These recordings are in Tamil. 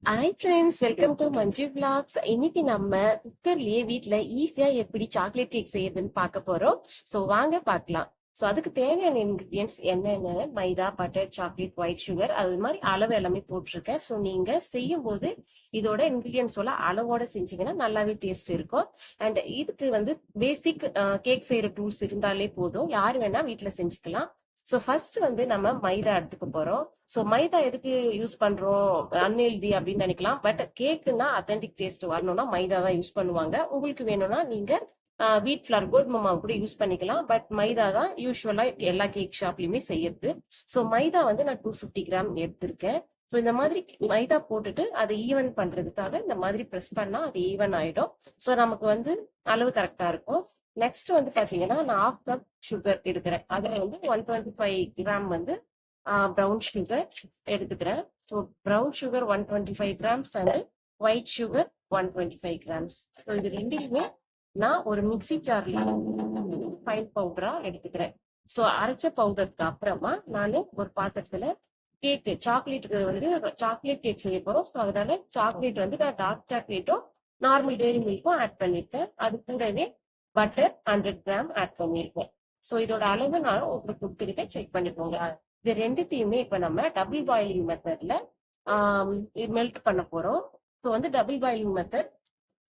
Hi friends, welcome to Manju vlogs. இன்னைக்கு நம்ம குக்கர்லயே வீட்ல ஈஸியா எப்படி சாக்லேட் கேக் செய்யறதுன்னு பார்க்க போறோம். ஸோ வாங்க பார்க்கலாம். ஸோ அதுக்கு தேவையான இன்கிரிடியன்ஸ் என்னென்ன: மைதா, பட்டர், சாக்லேட், ஒயிட் சுகர், அது மாதிரி அளவு எல்லாமே போட்டிருக்கேன். ஸோ நீங்க செய்யும் போது இதோட இன்கிரிடியன்ஸோட அளவோட செஞ்சீங்கன்னா நல்லாவே டேஸ்ட் இருக்கும். அண்ட் இதுக்கு வந்து பேசிக் கேக் செய்யற டூல்ஸ் இருந்தாலே போதும், யார் வேணா வீட்ல செஞ்சுக்கலாம். ஸோ ஃபர்ஸ்ட் வந்து நம்ம மைதா எடுத்துக்க போறோம். ஸோ மைதா எதுக்கு யூஸ் பண்றோம்? அன்ஹெல்தி அப்படின்னு நினைக்கலாம். பட் கேக்குன்னா அத்தன்டிக் டேஸ்ட் வரணும்னா மைதா தான் யூஸ் பண்ணுவாங்க. உங்களுக்கு வேணும்னா நீங்க வீட் ஃபிளார், கோதுமை மாவு கூட யூஸ் பண்ணிக்கலாம். பட் மைதா தான் யூஸ்வலா எல்லா கேக் ஷாப்லயுமே செய்யறது. ஸோ மைதா வந்து நான் 250 கிராம் எடுத்திருக்கேன். ஸோ இந்த மாதிரி மைதா போட்டுட்டு அதை ஈவன் பண்றதுக்காக இந்த மாதிரி ப்ரெஸ் பண்ணா அது ஈவன் ஆயிடும். ஸோ நமக்கு வந்து அளவு கரெக்டா இருக்கும். நெக்ஸ்ட் வந்து பாத்தீங்கன்னா நான் 1/2 கப் சுகர் எடுக்கிறேன். அதுல வந்து 125 கிராம் வந்து ப்ரௌன் சுகர் எடுத்துக்கிறேன். So brown sugar 125 grams and white sugar 125 grams. So இது ரெண்டையுமே நான் ஒரு மிக்சி ஜார்ல ஃபைன் பவுடரா எடுத்துக்கிறேன். ஸோ அரைச்ச பவுடருக்கு அப்புறமா நான் ஒரு பாத்திரத்துல கேக்கு சாக்லேட்டுக்கு வந்து சாக்லேட் கேக் செய்ய போறோம். ஸோ அதனால சாக்லேட் வந்து நான் டார்க் சாக்லேட்டும் நார்மல் டெய்ரி மில்க்கும் ஆட் பண்ணிருக்கேன். அது கூடவே பட்டர் 100 கிராம் ஆட் பண்ணிருக்கேன். ஸோ இதோட அளவு நான் உங்களுக்கு கொடுத்துருக்கேன், செக் பண்ணிக்கோங்க. இது ரெண்டுத்தையுமே இப்ப நம்ம டபுள் பாயிலிங் மெத்தட்ல மெல்ட் பண்ண போறோம். ஸோ வந்து டபுள் பாயிலிங் மெத்தட்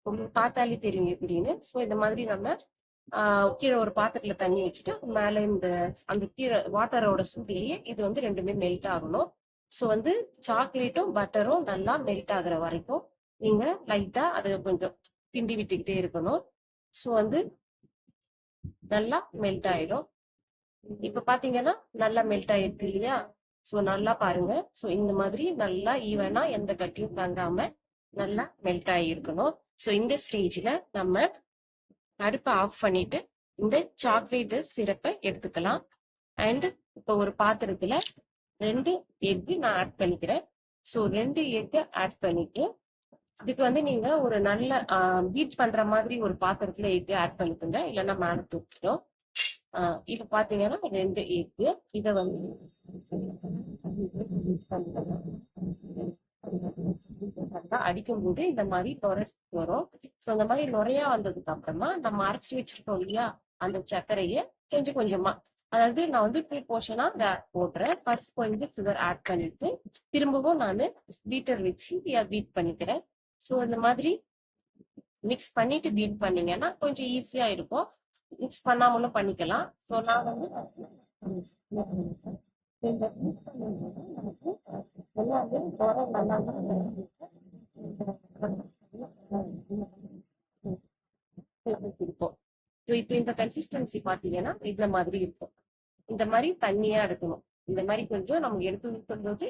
உங்களுக்கு பார்த்தாலே தெரியும் எப்படின்னு. ஸோ இந்த மாதிரி நம்ம கீழே ஒரு பாத்திரத்துல தண்ணி வச்சுட்டு மேல இந்த அந்த கீழே வாட்டரோட சூட்லயே இது வந்து ரெண்டுமே மெல்ட் ஆகணும். ஸோ வந்து சாக்லேட்டும் பட்டரும் நல்லா மெல்ட் ஆகுற வரைக்கும் நீங்க லைட்டா அதை கொஞ்சம் கிண்டி விட்டுக்கிட்டே இருக்கணும். ஸோ வந்து நல்லா மெல்ட் ஆயிடும். இப்ப பாத்தீங்கன்னா நல்லா மெல்ட் ஆயிருக்கு இல்லையா? ஸோ நல்லா பாருங்க. ஸோ இந்த மாதிரி நல்லா ஈவனா எந்த கட்டியும் தங்காம நல்லா மெல்ட் ஆகிருக்கணும். ஸோ இந்த ஸ்டேஜ்ல நம்ம அடுப்பை ஆஃப் பண்ணிட்டு இந்த சாக்லேட் சிரப்பை எடுத்துக்கலாம். அண்ட் இப்போ ஒரு பாத்திரத்துல 2 எக் நான் ஆட் பண்ணிக்கிறேன். ஸோ 2 எக் ஆட் பண்ணிட்டு இதுக்கு வந்து நீங்க ஒரு நல்ல பீட் பண்ற மாதிரி ஒரு பாத்திரத்துல எக் ஆட் பண்ணிக்கோங்க, இல்லைன்னா மேல தூக்கிடும். இப்ப பாத்தீங்கன்னா 2 எக் இதை வந்து அடிக்கும் போது இந்த மாதிரி வரும். ஸோ இந்த மாதிரி நுரையா வந்ததுக்கு அப்புறமா நம்ம அரைச்சி வச்சிருக்கோம் இல்லையா அந்த சர்க்கரையை கொஞ்சம் கொஞ்சமா, அதாவது நான் வந்து 2 போர்ஷனா போடுறேன். ஃபர்ஸ்ட் கொஞ்சம் சுகர் ஆட் பண்ணிட்டு திரும்பவும் நான் பீட்டர் வச்சு பீட் பண்ணிக்கிறேன். ஸோ இந்த மாதிரி மிக்ஸ் பண்ணிட்டு பீட் பண்ணீங்கன்னா கொஞ்சம் ஈஸியா இருக்கும். மிக்ஸ் பண்ணாமலும் பண்ணிக்கலாம். ஸோ நான் வந்து இருக்கும். இப்போ இந்த கன்சிஸ்டன்சி பாத்தீங்கன்னா இந்த மாதிரி இருக்கும். இந்த மாதிரி தண்ணியா எடுக்கணும். இந்த மாதிரி கொஞ்சம் நம்ம எடுத்து விட்டும்போது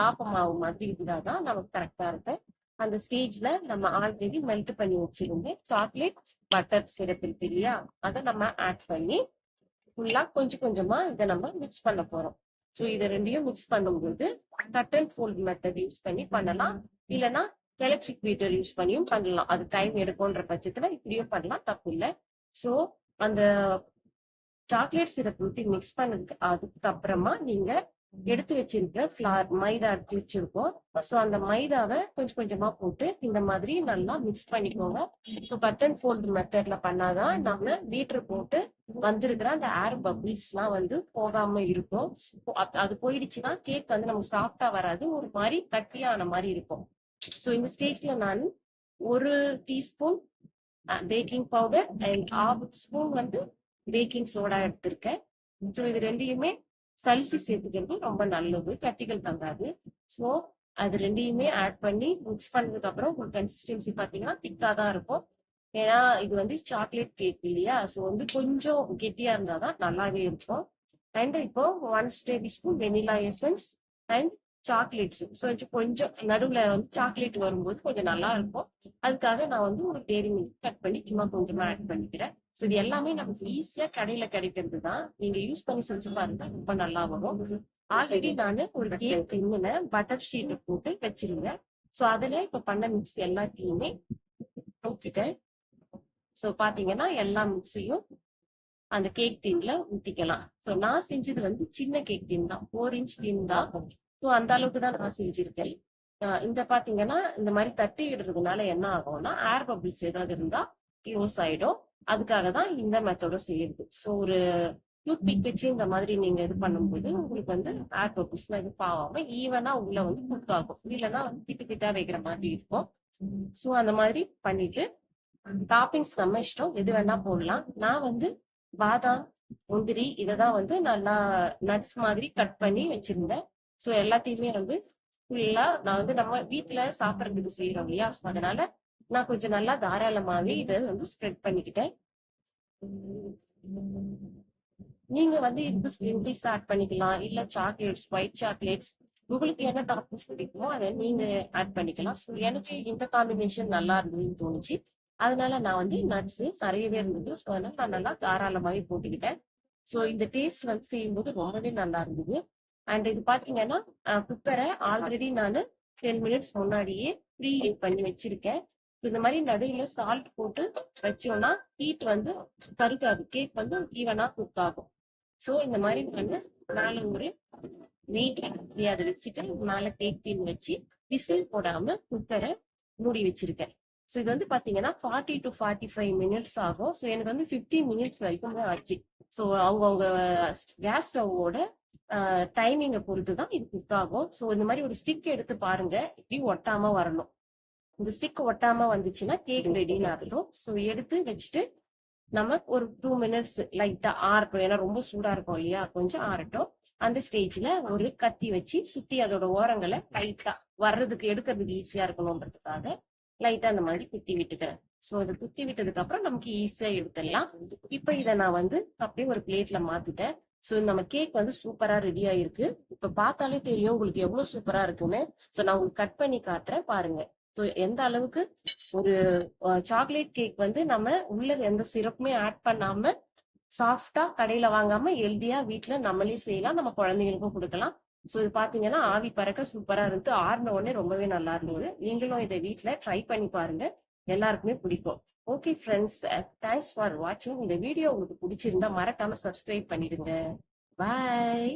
ஆப்ப மாவு மாதிரி இருந்தாதான் நமக்கு கரெக்டா இருக்கும். அந்த ஸ்டேஜ்ல நம்ம ஆல்ரெடி மெல்ட் பண்ணி வச்சிருந்த சாக்லேட் பட்டர் சிரப் இருக்கு இல்லையா, அதை நம்ம ஆட் பண்ணி ஃபுல்லா கொஞ்சம் கொஞ்சமா இதை நம்ம மிக்ஸ் பண்ண போறோம். ஸோ இதை ரெண்டையும் மிக்ஸ் பண்ணும்போது cut and fold method use பண்ணி பண்ணலாம், இல்லைன்னா எலக்ட்ரிக் பீட்டர் யூஸ் பண்ணியும் பண்ணலாம். அது டைம் எடுக்கும்ன்ற பட்சத்துல இப்படியும் பண்ணலாம், தப்பு இல்லை. ஸோ அந்த சாக்லேட் சிரப் ஊற்றி மிக்ஸ் பண்ணதுக்கு அதுக்கு அப்புறமா நீங்க எடுத்து வச்சிருக்கிற ஃபிளார் மைதா எடுத்து வச்சிருக்கோம். ஸோ அந்த மைதாவை கொஞ்சம் கொஞ்சமா போட்டு இந்த மாதிரி நல்லா மிக்ஸ் பண்ணிக்கோங்க. ஸோ கட் அண்ட் ஃபோல்டு மெத்தட்ல பண்ணாதான் நம்ம பீட்டர் போட்டு வந்திருக்கிற அந்த ஏர் பபிள்ஸ் எல்லாம் வந்து போகாம இருக்கும். அது போயிடுச்சுன்னா கேக் வந்து நமக்கு சாஃப்டா வராது, ஒரு மாதிரி கட்டியான மாதிரி இருக்கும். ஸோ இந்த ஸ்டேஜ்ல நான் 1 teaspoon baking powder and 1/2 spoon வந்து பேக்கிங் சோடா எடுத்திருக்கேன். ஸோ இது ரெண்டையுமே சலிச்சு சேர்த்துக்கிறது ரொம்ப நல்லது, கட்டிகள் தங்காது. ஸோ அது ரெண்டையுமே ஆட் பண்ணி மிக்ஸ் பண்ணதுக்கு அப்புறம் ஒரு கன்சிஸ்டன்சி பார்த்தீங்கன்னா திக்கா தான் இருக்கும். ஏன்னா இது வந்து சாக்லேட் கேக் இல்லையா, ஸோ வந்து கொஞ்சம் கெட்டியா இருந்தாதான் நல்லாவே இருக்கும். அண்ட் இப்போ 1 tablespoon vanilla essence and chocolates. So கொஞ்சம் நடுவில் வந்து சாக்லேட் வரும்போது கொஞ்சம் நல்லா இருக்கும். அதுக்காக நான் வந்து ஒரு டேரி மில்க் கட் பண்ணி சும்மா கொஞ்சமா ஆட் பண்ணிக்கிறேன். ஸோ இது எல்லாமே நமக்கு ஈஸியா கடையில கிடைக்கிறது தான். நீங்க யூஸ் பண்ணி செஞ்சு பாருங்க, ரொம்ப நல்லா வரும். ஆல்ரெடி நான் ஒரு கேக் டின்னுல பட்டர் ஷீட் போட்டு வச்சிருந்தேன். ஸோ அதுல இப்ப பண்ண மிக்ஸ் எல்லாத்தையுமே ஊத்திட்டேன். ஸோ பாத்தீங்கன்னா எல்லா மிக்ஸையும் அந்த கேக் டின்ல ஊத்திக்கலாம். ஸோ நான் செஞ்சது வந்து சின்ன கேக் டின் தான், 4 இன்ச் டின் தான். ஸோ அந்த அளவுக்கு தான் நான் செஞ்சிருக்கேன். இந்த பாத்தீங்கன்னா இந்த மாதிரி தட்டி விடுறதுனால என்ன ஆகும்னா ஏர் பபிள்ஸ் ஏதாவது இருந்தா க்ளோஸ் ஆயிடும். அதுக்காக தான் இந்த மெத்தட செய்யுது. ஸோ ஒரு டூத் பிக் வச்சு இந்த மாதிரி நீங்க இது பண்ணும்போது உங்களுக்கு வந்து ஏர் பபிள்ஸ்லாம் இது ஆகாம ஈவனா உள்ள வந்து குக் ஆகும். இல்லைன்னா வந்து திட்டு திட்டா வைக்கிற மாதிரி இருக்கும். ஸோ அந்த மாதிரி பண்ணிட்டு டாப்பிங்ஸ் நம்ம இஷ்டம், எது வேணா போடலாம். நான் வந்து பாதாம், முந்திரி இததான் வந்து நல்லா நட்ஸ் மாதிரி கட் பண்ணி வச்சிருந்தேன். ஸோ எல்லாத்தையுமே வந்து ஃபுல்லா நான் வந்து நம்ம வீட்டுல சாப்பிடறதுக்கு செய்யறோம் இல்லையா? So அதனால நான் கொஞ்சம் நல்லா தாராளமாவே இதை வந்து ஸ்ப்ரெட் பண்ணிக்கிட்டேன். நீங்க வந்து இதுக்கு ஸ்பிரிங்கிள்ஸ் ஆட் பண்ணிக்கலாம், இல்ல சாக்லேட்ஸ், ஒயிட் சாக்லேட்ஸ் உங்களுக்கு என்ன டாப்பிங்ஸ் பிடிக்குமோ அதை நீங்க ஆட் பண்ணிக்கலாம். ஸோ எனக்கு இந்த காம்பினேஷன் நல்லா இருந்ததுன்னு தோணுச்சு. அதனால நான் வந்து நட்ஸ் நிறையவே இருந்தது. ஸோ அதனால நான் நல்லா தாராளமாவே போட்டுக்கிட்டேன். ஸோ இந்த டேஸ்ட் வந்து செய்யும்போது ரொம்பவே நல்லா இருந்தது. அண்ட் இது பாத்தீங்கன்னா குக்கரை ஆல்ரெடி நான் 10 மினிட்ஸ் முன்னாடியே ப்ரீ ஹீட் பண்ணி வச்சிருக்கேன். இந்த மாதிரி நடுவில் சால்ட் போட்டு வச்சோம்னா ஹீட் வந்து கருக்காது, கேக் வந்து ஈவனா குக் ஆகும். ஸோ இந்த மாதிரி நான் மேல ஒரு வெயிட் அதை வச்சுட்டு மேல கேக் டீன் வச்சு விசில் போடாம குக்கரை மூடி வச்சிருக்கேன். ஸோ இது வந்து பாத்தீங்கன்னா 40 to 45 மினிட்ஸ் ஆகும். ஸோ எனக்கு வந்து 15 மினிட்ஸ் வரைக்கும் ஆச்சு. ஸோ அவங்கவுங்க கேஸ் ஸ்டவ்வோட டைமிங்கை பொறுத்து தான் இது குக் ஆகும். ஸோ இந்த மாதிரி ஒரு ஸ்டிக் எடுத்து பாருங்க, இப்படி ஒட்டாம வரணும். இந்த ஸ்டிக் ஒட்டாம வந்துச்சுன்னா கேக் ரெடின்னு அர்த்தம். ஸோ எடுத்து வச்சுட்டு நம்ம ஒரு 2 மினிட்ஸ் லைட்டா ஆறட்டும். ஏன்னா ரொம்ப சூடா இருக்கும் இல்லையா, கொஞ்சம் ஆறட்டும். அந்த ஸ்டேஜ்ல ஒரு கத்தி வச்சு சுத்தி அதோட ஓரங்களை லைட்டா வர்றதுக்கு எடுக்கிறதுக்கு ஈஸியா இருக்கணும்ன்றதுக்காக லைட்டா அந்த மாதிரி குத்தி விட்டுக்கிறேன். ஸோ அதை குத்தி விட்டதுக்கு அப்புறம் நமக்கு ஈஸியா எடுத்துடலாம். இப்ப இதை நான் வந்து அப்படியே ஒரு பிளேட்ல மாத்திட்டேன். ஸோ நம்ம கேக் வந்து சூப்பரா ரெடி ஆயிருக்கு. இப்ப பார்த்தாலே தெரியும் உங்களுக்கு எவ்வளவு சூப்பரா இருக்குன்னு. ஸோ நான் உங்களுக்கு கட் பண்ணி காட்டுறேன் பாருங்க. ஸோ எந்த அளவுக்கு ஒரு சாக்லேட் கேக் வந்து நம்ம உள்ள எந்த சிரப்புமே ஆட் பண்ணாம சாஃப்டா கடையில வாங்காம ஹெல்தியா வீட்டுல நம்மளே செய்யலாம், நம்ம குழந்தைங்களுக்கும் கொடுக்கலாம். ஸோ இது பாத்தீங்கன்னா ஆவி பறக்க சூப்பரா இருந்து ஆறின உடனே ரொம்பவே நல்லா இருந்தது. நீங்களும் இதை வீட்டுல ட்ரை பண்ணி பாருங்க, எல்லாருக்குமே பிடிக்கும். ஓகே ஃப்ரெண்ட்ஸ், தேங்க்ஸ் ஃபார் வாட்சிங். இந்த வீடியோ உங்களுக்கு பிடிச்சிருந்தா மறக்காம சப்ஸ்கிரைப் பண்ணிடுங்க. பாய்.